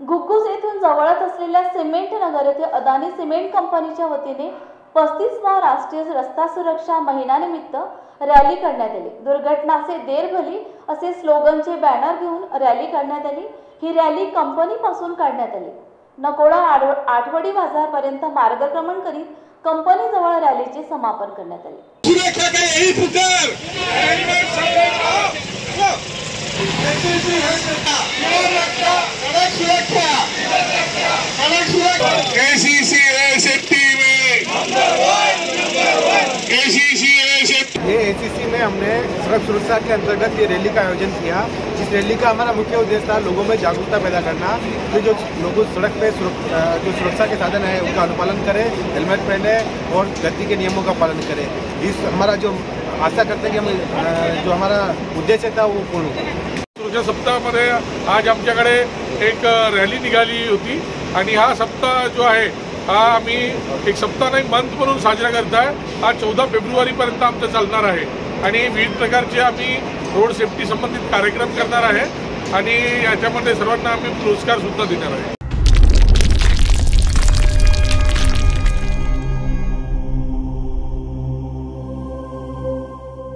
घुग्गुस येथून जवळच असलेल्या सिमेंट नगर येथे अदानी सिमेंट कंपनीच्या वतीने 35वा राष्ट्रीय रस्ता सुरक्षा महिन्यानिमित्त रॅली करण्यात आली। दुर्घटना से देर भली असे स्लोगनचे बॅनर घेऊन रॅली करण्यात आली। ही रॅली कंपनीपासून काढण्यात आली। नकोडा आठवडी बाजारपर्यंत मार्गक्रमण करीत कंपनी जवळ रॅलीचे समापन करण्यात आले। सुरक्षा का यही पुकार ये एसीसी में हमने सड़क सुरक्षा के अंतर्गत ये रैली का आयोजन किया। इस रैली का हमारा मुख्य उद्देश्य था लोगों में जागरूकता पैदा करना कि जो लोग सड़क पे जो सुरक्षा के साधन है उनका अनुपालन करें, हेलमेट पहने और गति के नियमों का पालन करें। इस हमारा जो आशा करते हैं कि हम जो हमारा उद्देश्य था वो पूर्ण हो। सुरक्षा सप्ताहामध्ये आज आमच्याकडे एक रॅली निघाली होती आणि हा सप्ताह जो आहे हा आम्ही एक सप्ताह नाही मंथ म्हणून साजरा करत आहे। हा 14 फेब्रुवारीपर्यंत आमचं चालणार आहे आणि विविध प्रकारचे आम्ही रोड सेफ्टी संबंधित कार्यक्रम करणार आहे आणि याच्यामध्ये सर्वांना आम्ही पुरस्कार सुद्धा देणार आहे।